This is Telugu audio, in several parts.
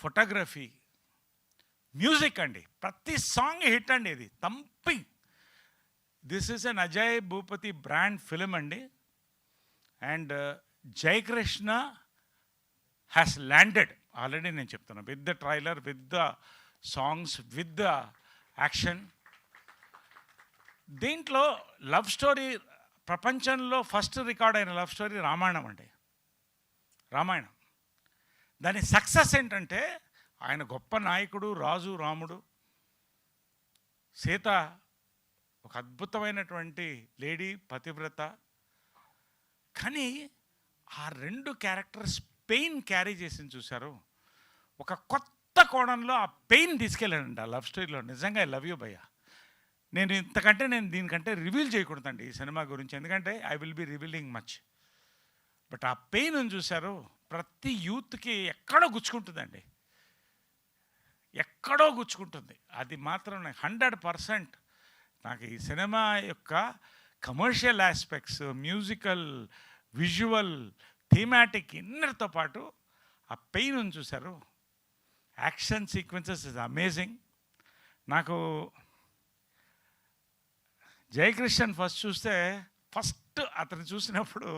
ఫోటోగ్రఫీ, మ్యూజిక్ అండి, ప్రతి సాంగ్ హిట్ అండి. ఇది thumping. This is an Ajay Bhupathi brand film అండి. And Jayakrishna has landed already. నేను చెప్తున్నాను, with the trailer, with the songs, with the action. దీంట్లో లవ్ స్టోరీ, ప్రపంచంలో ఫస్ట్ రికార్డ్ అయిన లవ్ స్టోరీ రామాయణం అండి. రామాయణం. దాని సక్సెస్ ఏంటంటే, ఆయన గొప్ప నాయకుడు, రాజు రాముడు, సీత ఒక అద్భుతమైనటువంటి లేడీ, పతివ్రత. కానీ ఆ రెండు క్యారెక్టర్స్ పెయిన్ క్యారీ చేసింది చూశారు. ఒక కొత్త కోణంలో ఆ పెయిన్ తీసుకెళ్ళానండి ఆ లవ్ స్టోరీలో. నిజంగా ఐ లవ్ యూ భయ్య. నేను దీనికంటే రివీల్ చేయకూడదండి ఈ సినిమా గురించి, ఎందుకంటే I will be revealing much. But ఆ పెయిన్ చూశారు, ప్రతి యూత్కి ఎక్కడో గుచ్చుకుంటుందండి, ఎక్కడో గుచ్చుకుంటుంది. అది మాత్రం 100% నాకు ఈ సినిమా యొక్క commercial aspects, musical, visual, thematic ఇన్నర్తో పాటు ఆ పెయిన్ చూశారు. Action sequences is amazing. నాకు జయకృష్ణన్ ఫస్ట్ చూస్తే, ఫస్ట్ అతను చూసినప్పుడు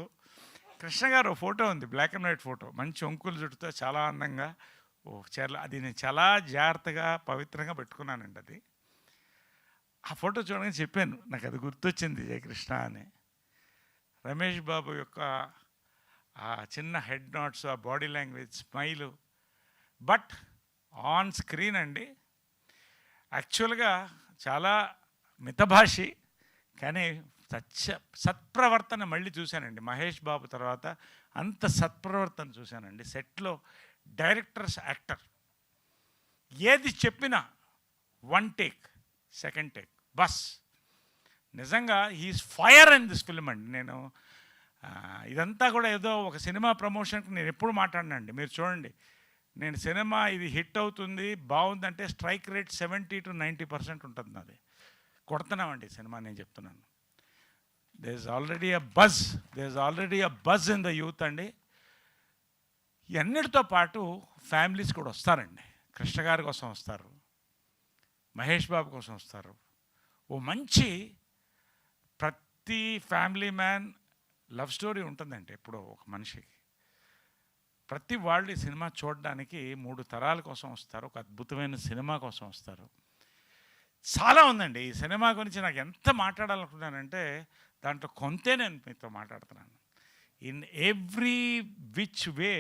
కృష్ణ గారు ఫోటో ఉంది, బ్లాక్ అండ్ వైట్ ఫోటో, మంచి ఒంకులు జుట్టుతో చాలా అందంగా అది నేను చాలా జాగ్రత్తగా పవిత్రంగా పెట్టుకున్నానండి. అది ఆ ఫోటో చూడగానే చెప్పాను, నాకు అది గుర్తొచ్చింది జయకృష్ణ అని. రమేష్ బాబు యొక్క ఆ చిన్న హెడ్ నోట్స్, ఆ body language, smile. But on screen అండి యాక్చువల్గా చాలా మితభాషి, కానీ సత్ప్రవర్తన మళ్ళీ చూశానండి. మహేష్ బాబు తర్వాత అంత సత్ప్రవర్తన చూశానండి సెట్లో. డైరెక్టర్స్, యాక్టర్ ఏది చెప్పినా 1 టేక్, 2nd టేక్, బస్. నిజంగా he's fire in this film అండి. నేను ఇదంతా కూడా ఏదో ఒక సినిమా ప్రమోషన్కి నేను ఎప్పుడు మాట్లాడినండి. మీరు చూడండి, నేను సినిమా ఇది హిట్ అవుతుంది, బాగుందంటే స్ట్రైక్ రేట్ 70 to 90% ఉంటుంది. నాది కొడుతున్నామండి సినిమా, నేను చెప్తున్నాను. There is already a buzz in the youth అండి. ఇవన్నిటితో పాటు ఫ్యామిలీస్ కూడా వస్తారండి. కృష్ణ గారి కోసం వస్తారు, మహేష్ బాబు కోసం వస్తారు. ఓ మంచి ప్రతి ఫ్యామిలీ మ్యాన్ లవ్ స్టోరీ ఉంటుందండి ఎప్పుడో ఒక మనిషికి. ప్రతి వాళ్ళు ఈ సినిమా చూడడానికి 3 తరాల కోసం వస్తారు, ఒక అద్భుతమైన సినిమా కోసం వస్తారు. చాలా ఉందండి ఈ సినిమా గురించి నాకు ఎంత మాట్లాడాలనుకున్నానంటే, దాంట్లో కొంతే నేను మీతో మాట్లాడుతున్నాను. In every which way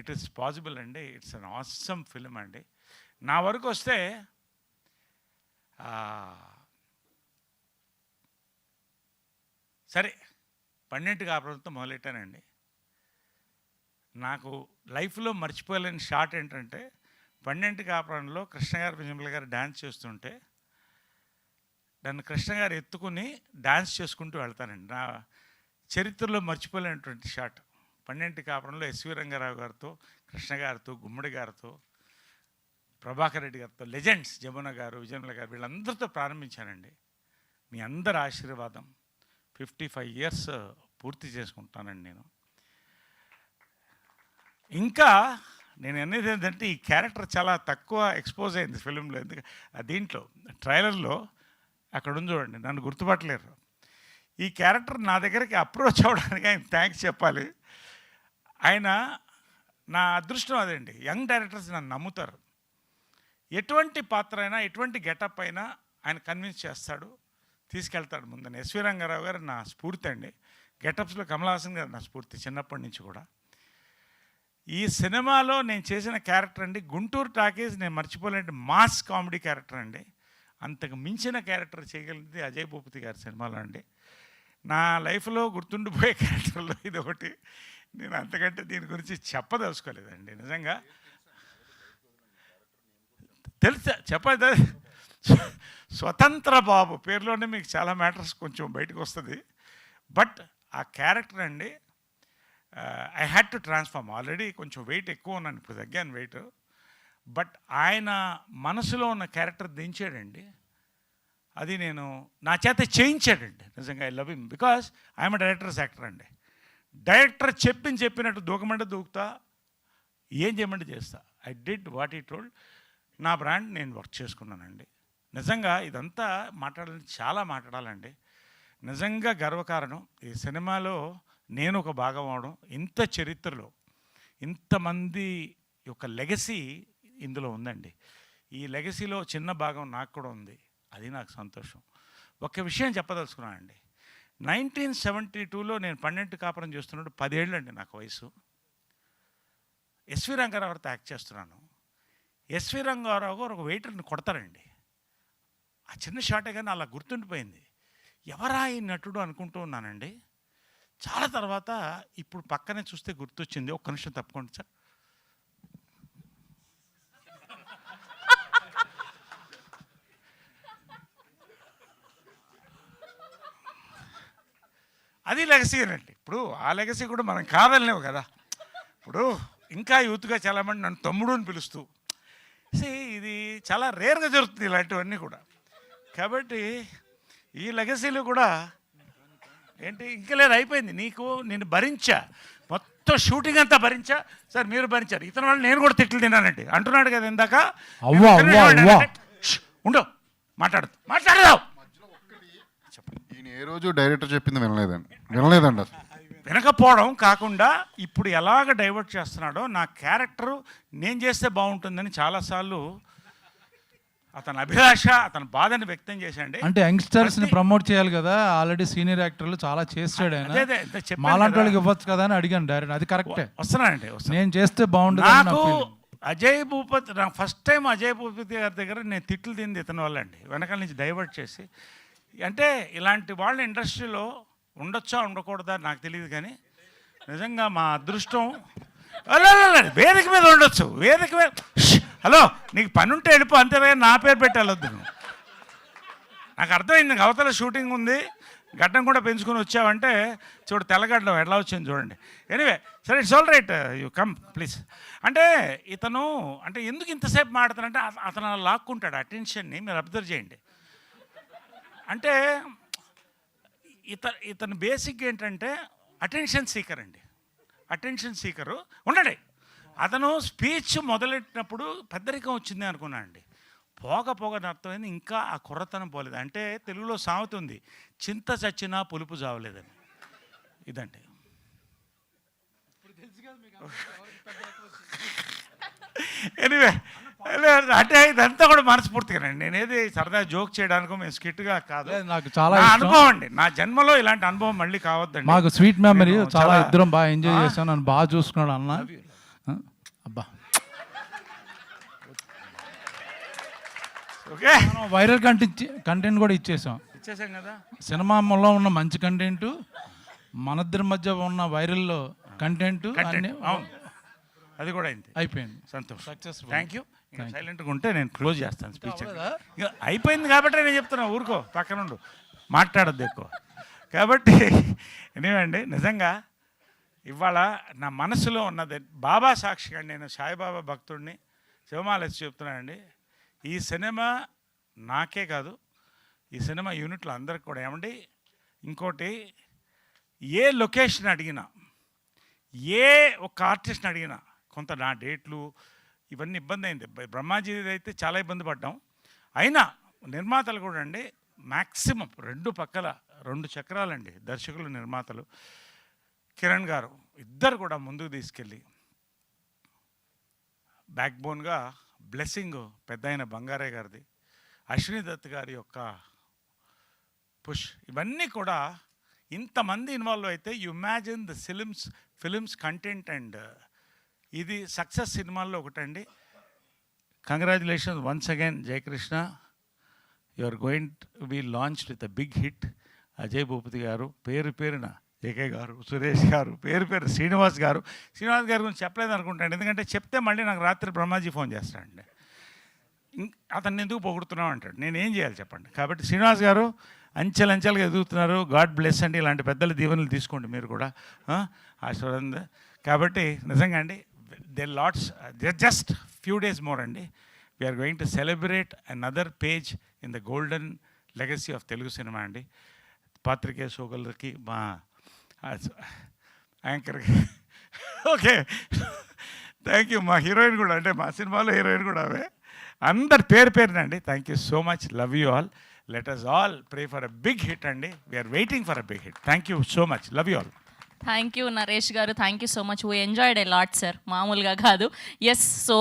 it is possible అండి. ఇట్స్ అన్ ఆసమ్ ఫిల్మ్ అండి. నా వరకు వస్తే సరే 12 కాపురంతో మొదలెట్టానండి. నాకు లైఫ్లో మర్చిపోలేని షాట్ ఏంటంటే, 12 కాపురంలో కృష్ణ గారు, విజయమ్మ గారు డ్యాన్స్ చేస్తుంటే నన్ను కృష్ణ గారు ఎత్తుకుని డ్యాన్స్ చేసుకుంటూ వెళ్తానండి. నా చరిత్రలో మర్చిపోలేనటువంటి షాట్. 12 కాపురంలో ఎస్వి రంగారావు గారితో, కృష్ణ గారితో, గుమ్మడి గారితో, ప్రభాకర్ రెడ్డి గారితో, లెజెండ్స్, జమున గారు, విజయమ్మ గారు, వీళ్ళందరితో ప్రారంభించానండి. మీ అందరి ఆశీర్వాదం. 55 years పూర్తి చేసుకుంటానండి నేను. ఇంకా నేను అనేది ఏంటంటే, ఈ క్యారెక్టర్ చాలా తక్కువ ఎక్స్పోజ్ అయింది ఫిలింలో. ఎందుకంటే దీంట్లో ట్రైలర్లో అక్కడ ఉంది చూడండి, నన్ను గుర్తుపట్టలేరు. ఈ క్యారెక్టర్ నా దగ్గరికి అప్రోచ్ అవ్వడానికి ఆయన థ్యాంక్స్ చెప్పాలి. ఆయన నా అదృష్టం అదండి. యంగ్ డైరెక్టర్స్ నన్ను నమ్ముతారు. ఎటువంటి పాత్ర అయినా, ఎటువంటి గెటప్ అయినా ఆయన కన్విన్స్ చేస్తాడు, తీసుకెళ్తాడు ముందని. ఎస్వి రంగారావు గారు నా స్ఫూర్తి అండి. గెటప్స్లో కమల్ హాసన్ గారు నా స్ఫూర్తి చిన్నప్పటి నుంచి కూడా. ఈ సినిమాలో నేను చేసిన క్యారెక్టర్ అండి, గుంటూరు టాకీస్ నేను మర్చిపోలేని మాస్ కామెడీ క్యారెక్టర్ అండి. అంతకు మించిన క్యారెక్టర్ చేయగలిగింది అజయ్ భూపతి గారి సినిమాలో అండి. నా లైఫ్లో గుర్తుండిపోయే క్యారెక్టర్లో ఇది ఒకటి. నేను అంతకంటే దీని గురించి చెప్పదలుచుకోలేదండి. నిజంగా తెలుసా చెప్పదు. స్వతంత్ర బాబు పేరులోనే మీకు చాలా మ్యాటర్స్ కొంచెం బయటకు వస్తుంది. బట్ ఆ క్యారెక్టర్ అండి, I had to transform. Already కొంచెం వెయిట్ ఎక్కువ ఉన్నాను, ఇప్పుడు తగ్గాను వెయిట్. బట్ ఆయన మనసులో ఉన్న క్యారెక్టర్ దించాడండి. అది నేను నా చేత చేయించాడండి. నిజంగా I love him because I'm directors actor అండి. డైరెక్టర్ చెప్పినట్టు దూకమంటే దూకుతా, ఏం చేయమంటే చేస్తా. ఐ డిడ్ వాట్ ఈ టోల్డ్. నా బ్రాండ్ నేను వర్క్ చేసుకున్నానండి. నిజంగా ఇదంతా చాలా మాట్లాడాలండి. నిజంగా గర్వకారణం ఈ సినిమాలో నేను ఒక భాగం అవడం. ఇంత చరిత్రలో ఇంతమంది యొక్క లెగసీ ఇందులో ఉందండి. ఈ లెగసీలో చిన్న భాగం నాకు కూడా ఉంది. అది నాకు సంతోషం. ఒక విషయం చెప్పదలుచుకున్నానండి. 1972లో నేను 12 కాపురం చేస్తున్నప్పుడు 10 ఏళ్ళండి నాకు వయసు. ఎస్వి రంగారావు గారితో యాక్ట్ చేస్తున్నాను. ఎస్వి రంగారావు గారు ఒక వెయిటర్ని కొడతారండి. ఆ చిన్న షాటే కానీ అలా గుర్తుండిపోయింది. ఎవరా ఈ నటుడు అనుకుంటూ ఉన్నానండి. చాలా తర్వాత ఇప్పుడు పక్కనే చూస్తే గుర్తొచ్చింది. ఒక్క నిమిషం తప్పుకోండి సార్. అది లెగసీ అండి. ఇప్పుడు ఆ లెగసీ కూడా మనం కాదలేవు కదా. ఇప్పుడు ఇంకా యూత్గా చాలామంది నన్ను తమ్ముడు అని పిలుస్తూ ఇది చాలా రేర్గా జరుగుతుంది ఇలాంటివన్నీ కూడా. కాబట్టి ఈ లెగసీలు కూడా ఏంటి ఇంకా లేదు, అయిపోయింది. నేను భరించా, మొత్తం షూటింగ్ అంతా భరించా. సార్ మీరు భరించారు, ఇతని వాళ్ళు నేను కూడా తిట్లు తిన్నానండి అంటున్నాడు కదా ఇందాక. ఉండవు మాట్లాడదాం. ఈయన ఏ రోజు డైరెక్టర్ చెప్పింది వినలేదండి అసలు. వినకపోవడం కాకుండా ఇప్పుడు ఎలాగ డైవర్ట్ చేస్తున్నాడో, నా క్యారెక్టరు నేను చేస్తే బాగుంటుందని చాలాసార్లు అతని అభిలాష, అతని బాధని వ్యక్తం చేశాండి. అంటే యంగ్స్టర్స్ని ప్రమోట్ చేయాలి కదా, ఆల్రెడీ సీనియర్ యాక్టర్లు చాలా చేస్తాడు ఆయన. మాలాంటి వాళ్ళకి ఇవ్వచ్చు కదా అని అడిగాను డైరెక్ట్. అది కరెక్టే. వస్తున్నానండి, నేను చేస్తే బాగుంటుంది. నాకు అజయ్ భూపతి, నా ఫస్ట్ టైం అజయ్ భూపతి గారి దగ్గర నేను తిట్లు తింది ఇతని వల్ల అండి. వెనకాల నుంచి డైవర్ట్ చేసి, అంటే ఇలాంటి వాళ్ళ ఇండస్ట్రీలో ఉండొచ్చా ఉండకూడదా నాకు తెలియదు, కానీ నిజంగా మా అదృష్టం. వేదిక మీద ఉండొచ్చు, వేదిక మీద. హలో, నీకు పని ఉంటే వెళ్ళిపో, అంతేగా నా పేరు పెట్టి వెళ్ళొద్దు. నాకు అర్థమైంది, అవతల షూటింగ్ ఉంది, గడ్డం కూడా పెంచుకొని వచ్చావంటే చూడు తెల్లగడ్డం ఎట్లా వచ్చింది చూడండి. ఎనీవే సరే, it's all right, you come please. అంటే ఇతను అంటే ఎందుకు ఇంతసేపు మాడుతానంటే అతను అలా లాక్కుంటాడు అటెన్షన్ని. మీరు అబ్జర్వ్ చేయండి. అంటే ఇతను బేసిక్ ఏంటంటే అటెన్షన్ సీకర్ అండి. అటెన్షన్ సీకరు ఉండండి. అతను స్పీచ్ మొదలెట్టినప్పుడు పెద్దరికం వచ్చింది అనుకున్నాను అండి. పోగ అర్థమైంది, ఇంకా ఆ కుర్రతనం పోలేదు. అంటే తెలుగులో సామెత ఉంది, చింత చచ్చినా పులుపు చావలేదని. ఇదండి. ఎనీవే అంటే ఇదంతా కూడా మనస్ఫూర్తిగానండి. నేనేది సరదా జోక్ చేయడానికో మేము స్కిట్గా కాదు, నాకు చాలా అనుభవం అండి. నా జన్మలో ఇలాంటి అనుభవం మళ్ళీ కావద్దండి. మాకు స్వీట్ మెమరీ, చాలా ఇద్దరం బాగా ఎంజాయ్ చేశాను. నన్ను బాగా చూసుకున్నాడు అన్న. అబ్బా, ఓకే, వైరల్ కంటెంట్ కూడా ఇచ్చేసాం కదా. సినిమాలో ఉన్న మంచి కంటెంట్, మనిద్దరి మధ్య ఉన్న వైరల్ కంటెంట్ అది కూడా అయింది, అయిపోయింది. సంతోషం, సక్సెస్ఫుల్. Thank you. సైలెంట్గా ఉంటే నేను క్లోజ్ చేస్తాను స్పీచ్. అయిపోయింది కాబట్టి నేను చెప్తున్నా, ఊరుకో, పక్కనుండు, మాట్లాడద్దు ఎక్కువ. కాబట్టి ఎనివేండి, నిజంగా ఇవాళ నా మనసులో ఉన్నది బాబా సాక్షిగా నేను సాయిబాబా భక్తుడిని శివమాలసి చెప్తున్నానండి. ఈ సినిమా నాకే కాదు, ఈ సినిమా యూనిట్లు అందరికి కూడా. ఏమండి, ఇంకోటి, ఏ లొకేషన్ అడిగినా, ఏ ఒక ఆర్టిస్ట్ని అడిగినా, కొంత నా డేట్లు ఇవన్నీ ఇబ్బంది అయింది. బ్రహ్మాజీ అయితే చాలా ఇబ్బంది పడ్డాం. అయినా నిర్మాతలు కూడా అండి, మ్యాక్సిమం 2 పక్కల 2 చక్రాలండి, దర్శకులు నిర్మాతలు కిరణ్ గారు ఇద్దరు కూడా ముందుకు తీసుకెళ్ళి బ్యాక్ బోన్గా బ్లెస్సింగ్ పెద్ద అయిన బంగారే గారిది, అశ్విని దత్ గారి యొక్క పుష్, ఇవన్నీ కూడా ఇంతమంది ఇన్వాల్వ్ అయితే you imagine the films content. And ఇది సక్సెస్ సినిమాల్లో ఒకటండి. Congratulations once again Jayakrishna, you are going to be launched with a big hit. Ajay Bhupathi గారు, పేరున జేకే గారు, సురేష్ గారు, పేరు శ్రీనివాస్ గారు గురించి చెప్పలేదు అనుకుంటాను, ఎందుకంటే చెప్తే మళ్ళీ నాకు రాత్రి బ్రహ్మాజీ ఫోన్ చేస్తాడండి, అతన్ని ఎందుకు పొగుడుతున్నావు అంటాడు. నేను ఏం చేయాలి చెప్పండి. కాబట్టి శ్రీనివాస్ గారు అంచెలంచెలుగా ఎదుగుతున్నారు. గాడ్ బ్లెస్ అండి. ఇలాంటి పెద్దల దీవెనలు తీసుకోండి మీరు కూడా, ఆశీర్వాదం. కాబట్టి నిజంగా అండి, జస్ట్ ఫ్యూ డేస్ మోర్ అండి, we're going to celebrate another page in the golden legacy of Telugu cinema అండి. పాత్రికేయ సోదరులకి, మా యాంకర్కి, ఓకే, థ్యాంక్ యూ. మా హీరోయిన్ కూడా, అంటే మా సినిమాలో హీరోయిన్ కూడా అవే. అందరి పేరునండి thank you so much. Love you all. Let us all pray for a big hit అండి. We're waiting for a big hit. Thank you so much. Love you all. Thank you Naresh గారు, thank you so much. We enjoyed a lot sir, మామూలుగా కాదు. Yes, so